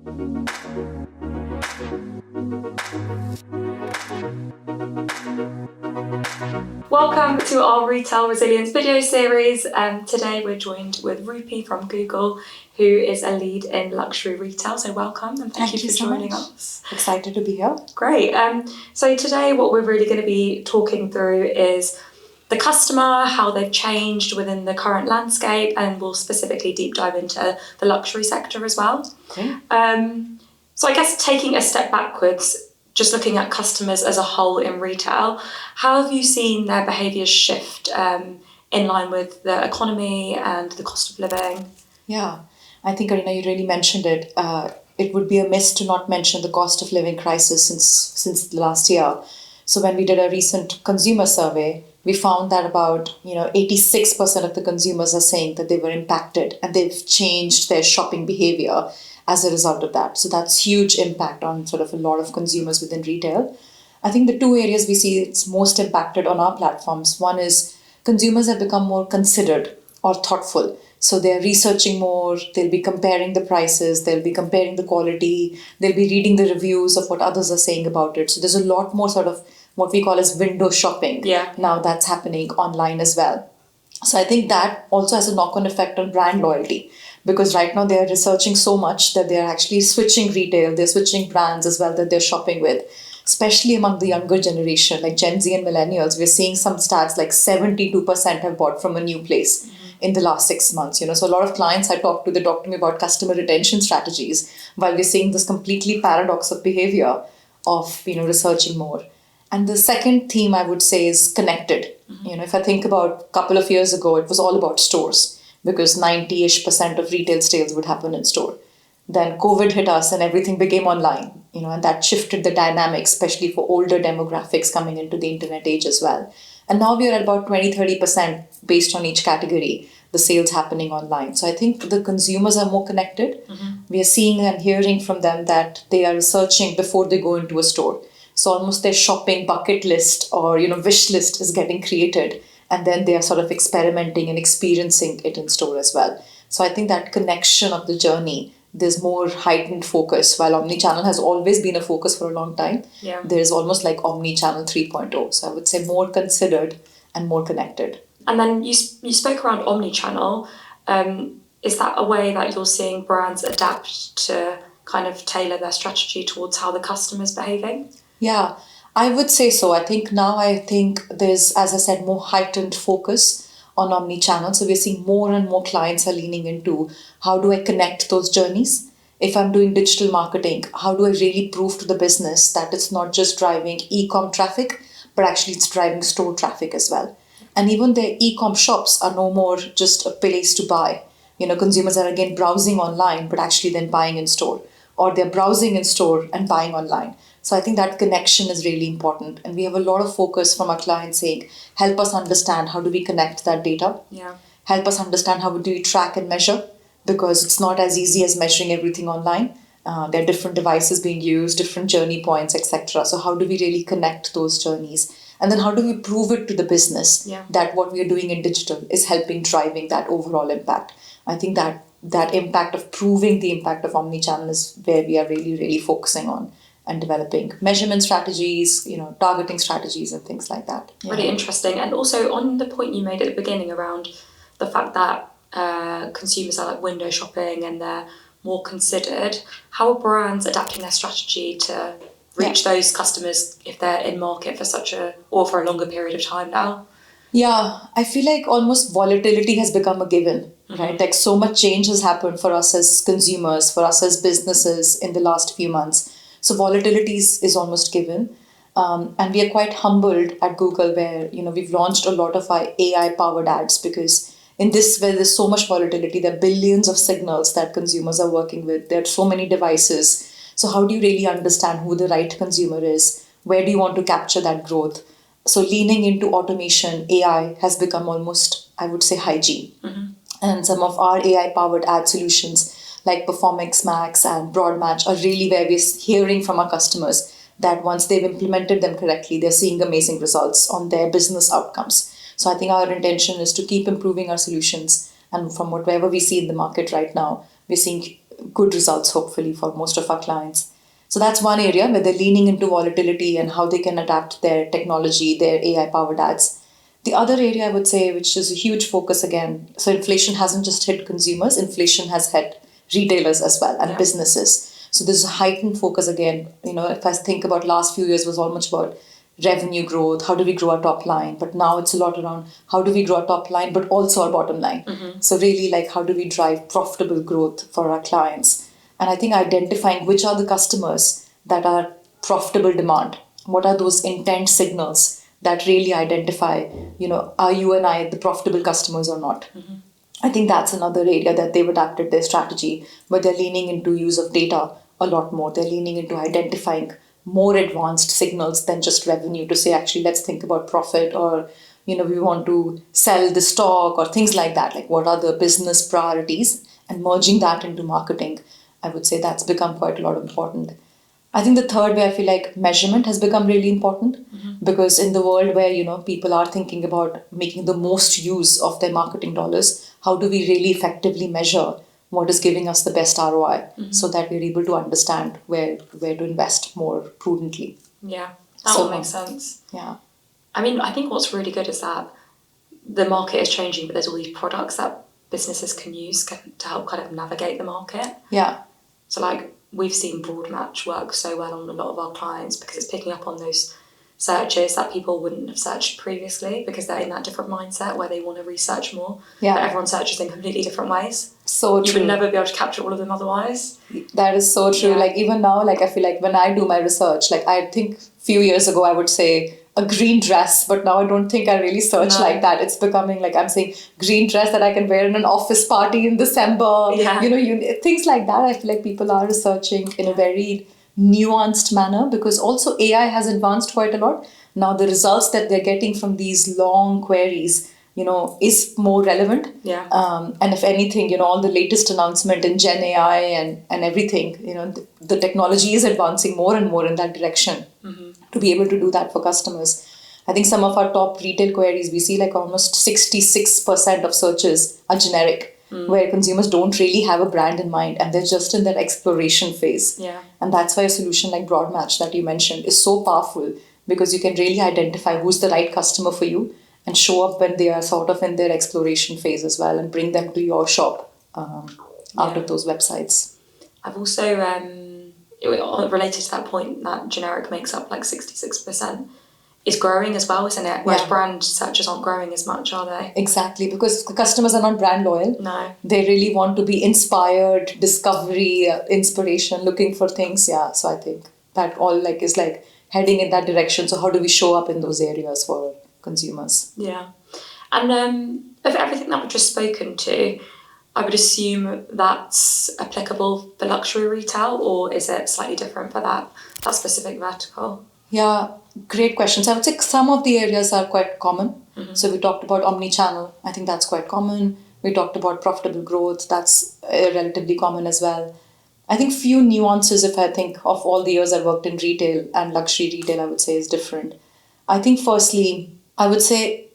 Welcome to our Retail Resilience video series. Today we're joined with Rupi from Google, who is a lead in luxury retail. So welcome and thank you for joining us. Excited to be here. Great. So today what we're really going to be talking through is the customer, how they've changed within the current landscape, and we'll specifically deep dive into the luxury sector as well. Okay. So I guess taking a step backwards, just looking at customers as a whole in retail, how have you seen their behaviours shift in line with the economy and the cost of living? Yeah, I think, Arina, you really mentioned it. It would be a miss to not mention the cost of living crisis since the last year. So when we did a recent consumer survey, we found that about 86% of the consumers are saying that they were impacted and they've changed their shopping behaviour as a result of that. So that's huge impact on sort of a lot of consumers within retail. I think the two areas we see it's most impacted on our platforms. One is consumers have become more considered or thoughtful. So they're researching more, they'll be comparing the prices, they'll be comparing the quality, they'll be reading the reviews of what others are saying about it. So there's a lot more sort of what we call as window shopping. Yeah. Now that's happening online as well. So I think that also has a knock-on effect on brand loyalty, because right now they're researching so much that they're actually switching retail, they're switching brands as well that they're shopping with, especially among the younger generation, like Gen Z and millennials. We're seeing some stats like 72% have bought from a new place in the last 6 months. So a lot of clients I talk to, they talk to me about customer retention strategies, while we're seeing this completely paradox of behavior of, researching more. And the second theme I would say is connected. If I think about a couple of years ago, it was all about stores, because 90-ish% of retail sales would happen in store. Then COVID hit us and everything became online, and that shifted the dynamic, especially for older demographics coming into the internet age as well. And now we are at about 20-30% based on each category, the sales happening online. So I think the consumers are more connected. We are seeing and hearing from them that they are researching before they go into a store. So almost their shopping bucket list or, wish list is getting created, and then they are sort of experimenting and experiencing it in store as well. So I think that connection of the journey, there's more heightened focus. While omnichannel has always been a focus for a long time, there's almost like omnichannel 3.0. So I would say more considered and more connected. And then you spoke around omnichannel. Is that a way that you're seeing brands adapt to kind of tailor their strategy towards how the customer's behaving? Yeah, I would say so. I think there's, as I said, more heightened focus on omnichannel. So we're seeing more and more clients are leaning into how do I connect those journeys? If I'm doing digital marketing, how do I really prove to the business that it's not just driving e-com traffic, but actually it's driving store traffic as well? And even their e-com shops are no more just a place to buy. Consumers are again browsing online, but actually then buying in store, or they're browsing in store and buying online. So I think that connection is really important. And we have a lot of focus from our clients saying, help us understand how do we connect that data? Yeah. Help us understand how do we track and measure? Because it's not as easy as measuring everything online. There are different devices being used, different journey points, etc. So how do we really connect those journeys? And then how do we prove it to the business that what we are doing in digital is helping driving that overall impact? I think that impact of proving the impact of omnichannel is where we are really, really focusing on and developing measurement strategies, targeting strategies and things like that. Yeah. Really interesting. And also on the point you made at the beginning around the fact that consumers are like window shopping and they're more considered, how are brands adapting their strategy to reach those customers if they're in market for a longer period of time now? Yeah, I feel like almost volatility has become a given, right? Like so much change has happened for us as consumers, for us as businesses in the last few months. So volatility is almost given. And we are quite humbled at Google where, we've launched a lot of our AI-powered ads, because in this where there's so much volatility, there are billions of signals that consumers are working with. There are so many devices. So how do you really understand who the right consumer is? Where do you want to capture that growth? So leaning into automation, AI has become almost, I would say, hygiene. And some of our AI-powered ad solutions like Performance Max and Broad Match are really where we're hearing from our customers that once they've implemented them correctly, they're seeing amazing results on their business outcomes. So I think our intention is to keep improving our solutions. And from whatever we see in the market right now, we're seeing good results, hopefully, for most of our clients. So that's one area where they're leaning into volatility and how they can adapt their technology, their AI-powered ads. The other area I would say, which is a huge focus again, so inflation hasn't just hit consumers, inflation has hit retailers as well and businesses. So there's a heightened focus again. If I think about last few years was almost about revenue growth, how do we grow our top line? But now it's a lot around how do we grow our top line, but also our bottom line. So really like how do we drive profitable growth for our clients? And I think identifying which are the customers that are profitable demand, what are those intent signals that really identify, are you and I the profitable customers or not? I think that's another area that they've adapted their strategy, but they're leaning into use of data a lot more. They're leaning into identifying more advanced signals than just revenue to say, actually, let's think about profit, or, we want to sell the stock or things like that. Like what are the business priorities, and merging that into marketing. I would say that's become quite a lot important. I think the third way I feel like measurement has become really important because in the world where, people are thinking about making the most use of their marketing dollars, how do we really effectively measure what is giving us the best ROI so that we're able to understand where to invest more prudently. Yeah, that all makes sense. Yeah. I mean, I think what's really good is that the market is changing, but there's all these products that businesses can use to help kind of navigate the market. Yeah. So like we've seen Broadmatch work so well on a lot of our clients because it's picking up on those searches that people wouldn't have searched previously because they're in that different mindset where they want to research more. Yeah. But everyone searches in completely different ways. So true. You would never be able to capture all of them otherwise. That is so true. Yeah. Like even now, like I feel like when I do my research, like I think a few years ago I would say a green dress, but now I don't think I really search like that. It's becoming like I'm saying green dress that I can wear in an office party in December. Yeah. Things like that. I feel like people are researching in a very nuanced manner because also AI has advanced quite a lot. Now the results that they're getting from these long queries, is more relevant. Yeah. And if anything, all the latest announcement in Gen AI and everything, the technology is advancing more and more in that direction to be able to do that for customers. I think some of our top retail queries, we see like almost 66% of searches are generic, where consumers don't really have a brand in mind and they're just in that exploration phase. Yeah. And that's why a solution like Broadmatch that you mentioned is so powerful because you can really identify who's the right customer for you and show up when they are sort of in their exploration phase as well and bring them to your shop out of those websites. I've also, related to that point, that generic makes up like 66%. It's growing as well, isn't it? Whereas brand searches aren't growing as much, are they? Exactly, because customers are not brand loyal. No. They really want to be inspired, discovery, inspiration, looking for things. Yeah, so I think that all is heading in that direction. So how do we show up in those areas for consumers? Yeah. And of everything that we've just spoken to, I would assume that's applicable for luxury retail, or is it slightly different for that specific vertical? Yeah, great questions. I would say some of the areas are quite common. So we talked about omni-channel. I think that's quite common. We talked about profitable growth. That's relatively common as well. I think few nuances, if I think of all the years I worked in retail and luxury retail, I would say is different. I think firstly, I would say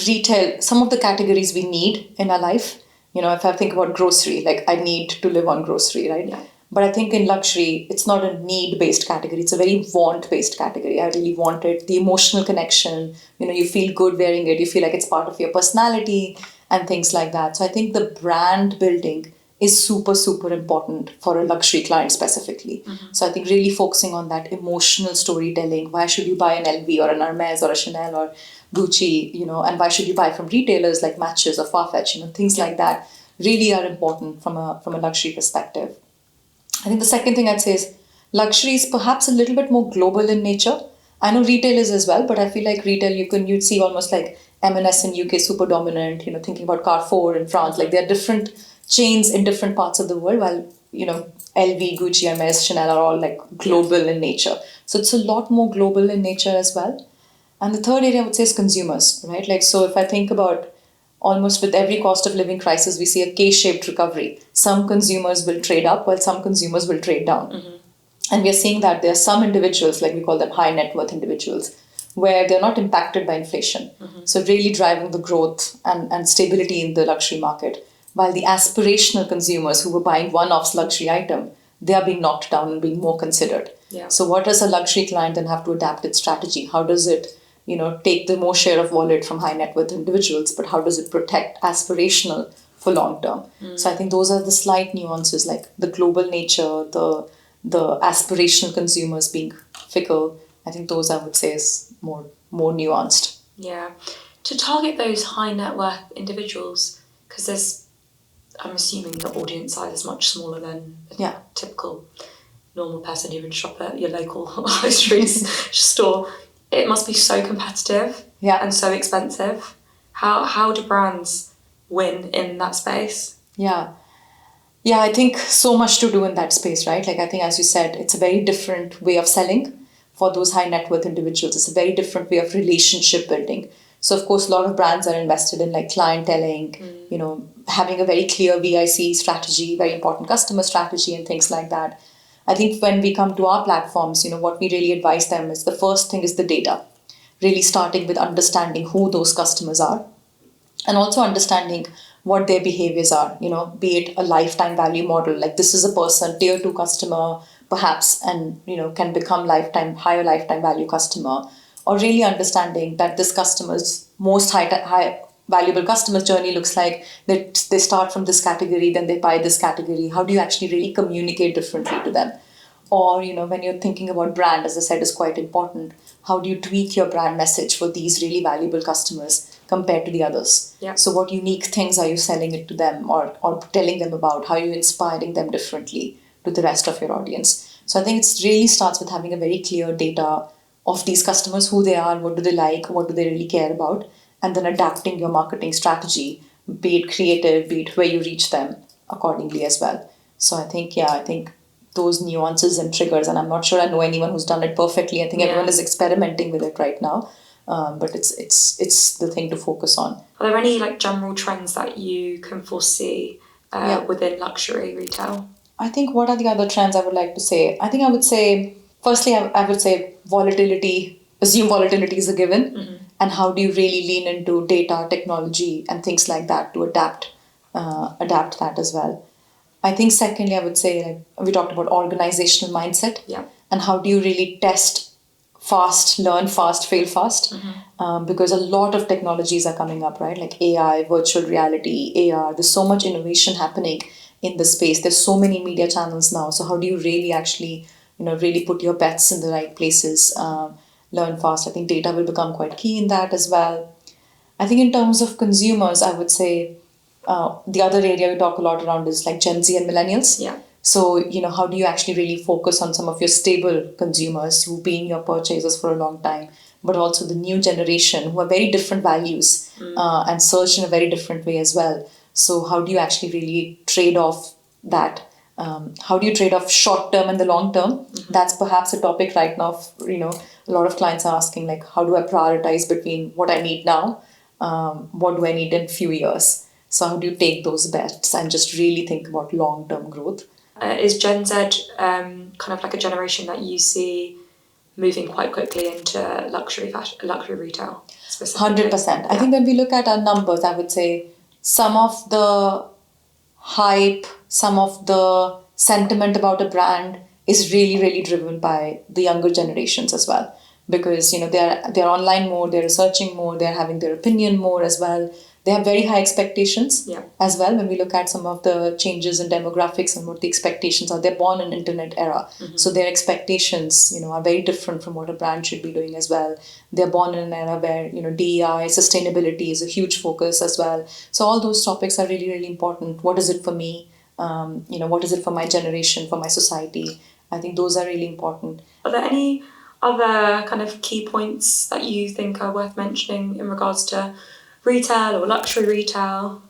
retail, some of the categories we need in our life, if I think about grocery, like I need to live on grocery, right? Yeah. But I think in luxury, it's not a need-based category. It's a very want-based category. I really want it. The emotional connection, you feel good wearing it. You feel like it's part of your personality and things like that. So I think the brand building is super, super important for a luxury client specifically. So I think really focusing on that emotional storytelling. Why should you buy an LV or an Hermes or a Chanel or Gucci, and why should you buy from retailers like Matches or Farfetch, things like that really are important from a luxury perspective. I think the second thing I'd say is luxury is perhaps a little bit more global in nature. I know retail is as well, but I feel like retail, you'd see almost like M&S in UK super dominant, thinking about Carrefour in France, like there are different chains in different parts of the world, while, LV, Gucci, Hermes, Chanel are all like global in nature. So it's a lot more global in nature as well. And the third area I would say is consumers, right? Like, so if I think about almost with every cost of living crisis, we see a K-shaped recovery. Some consumers will trade up while some consumers will trade down. And we are seeing that there are some individuals, like we call them high net worth individuals, where they're not impacted by inflation. So really driving the growth and stability in the luxury market. while the aspirational consumers who were buying one-offs luxury item, they are being knocked down and being more considered. Yeah. So what does a luxury client then have to adapt its strategy? How does it, take the more share of wallet from high net worth individuals, but how does it protect aspirational for long term? So I think those are the slight nuances, like the global nature, the aspirational consumers being fickle. I think those, I would say, is more nuanced. Yeah. To target those high net worth individuals, because I'm assuming the audience size is much smaller than a typical normal person who would shop at your local high street store. It must be so competitive and so expensive. How do brands win in that space? Yeah, I think so much to do in that space, right? Like, I think, as you said, it's a very different way of selling for those high net worth individuals. It's a very different way of relationship building. So, of course, a lot of brands are invested in like clienteling, having a very clear VIC strategy, very important customer strategy and things like that. I think when we come to our platforms, what we really advise them is the first thing is the data, really starting with understanding who those customers are and also understanding what their behaviors are, be it a lifetime value model, like this is a person, tier 2 customer, perhaps, and, can become higher lifetime value customer, or really understanding that this customer's most high valuable customer journey looks like that they start from this category, then they buy this category. How do you actually really communicate differently to them? Or, when you're thinking about brand, as I said, is quite important. How do you tweak your brand message for these really valuable customers compared to the others? Yeah. So what unique things are you selling it to them or telling them about? How are you inspiring them differently to the rest of your audience? So I think it really starts with having a very clear data of these customers, who they are, what do they like, what do they really care about, and then adapting your marketing strategy, be it creative, be it where you reach them accordingly as well. So I think those nuances and triggers, and I'm not sure I know anyone who's done it perfectly. I think everyone is experimenting with it right now, but it's the thing to focus on. Are there any like general trends that you can foresee within luxury retail? I think what are the other trends I would like to say? I think I would say, firstly, I would say volatility, assume volatility is a given, and how do you really lean into data, technology, and things like that to adapt that as well. I think secondly, I would say, like we talked about organizational mindset, and how do you really test fast, learn fast, fail fast, because a lot of technologies are coming up, right? Like AI, virtual reality, AR. There's so much innovation happening in the space. There's so many media channels now. So how do you really actually, really put your bets in the right places, learn fast? I think data will become quite key in that as well. I think in terms of consumers, I would say, the other area we talk a lot around is like Gen Z and millennials. Yeah. So, how do you actually really focus on some of your stable consumers who've been your purchasers for a long time, but also the new generation who have very different values and search in a very different way as well. So how do you actually really trade off that? How do you trade off short term and the long term? That's perhaps a topic right now. A lot of clients are asking, like, how do I prioritize between what I need now? What do I need in a few years? So how do you take those bets and just really think about long-term growth? Is Gen Z kind of like a generation that you see moving quite quickly into luxury retail specifically? 100%. Yeah. I think when we look at our numbers, I would say some of the hype, some of the sentiment about a brand is really, really driven by the younger generations as well. Because, they're online more, they're researching more, they're having their opinion more as well. They have very high expectations as well. When we look at some of the changes in demographics and what the expectations are, they're born in internet era. So their expectations, are very different from what a brand should be doing as well. They're born in an era where, DEI, sustainability is a huge focus as well. So all those topics are really, really important. What is it for me? What is it for my generation, for my society? I think those are really important. Are there any other kind of key points that you think are worth mentioning in regards to retail or luxury retail?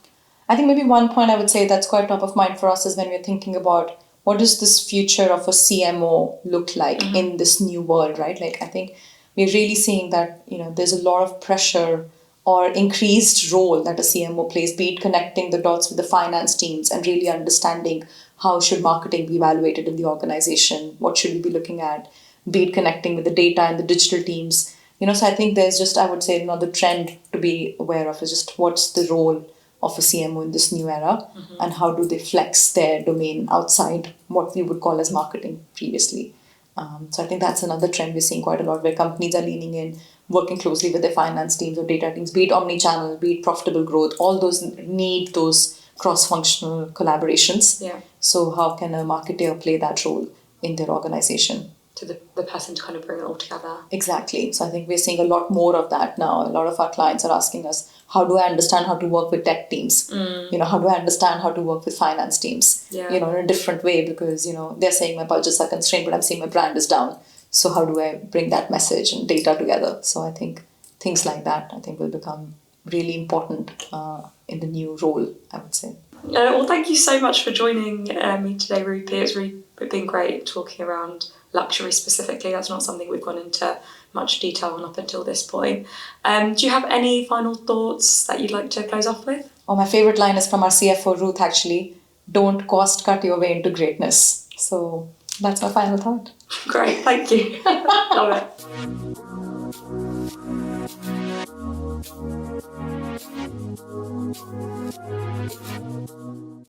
I think maybe one point I would say that's quite top of mind for us is when we're thinking about what does this future of a CMO look like in this new world, right? Like, I think we're really seeing that, there's a lot of pressure or increased role that a CMO plays, be it connecting the dots with the finance teams and really understanding how should marketing be evaluated in the organization, what should we be looking at, be it connecting with the data and the digital teams. So I think there's just, I would say, another trend to be aware of is just what's the role of a CMO in this new era, and how do they flex their domain outside what we would call as marketing previously. So I think that's another trend we're seeing quite a lot, where companies are leaning in, working closely with their finance teams or data teams, be it omni-channel, be it profitable growth, all those need those cross-functional collaborations. Yeah. So how can a marketer play that role in their organization? To the person to kind of bring it all together. Exactly. So I think we're seeing a lot more of that now. A lot of our clients are asking us, how do I understand how to work with tech teams? How do I understand how to work with finance teams? Yeah. In a different way, because, they're saying my budgets are constrained, but I'm seeing my brand is down. So how do I bring that message and data together? So I think things like that, will become really important in the new role, I would say. Well, thank you so much for joining me today, Rupi. It's really been great talking around luxury specifically. That's not something we've gone into much detail on up until this point. Do you have any final thoughts that you'd like to close off with? Oh, my favorite line is from our CFO, Ruth, actually. Don't cost cut your way into greatness. So that's my final thought. Great, thank you. Love it.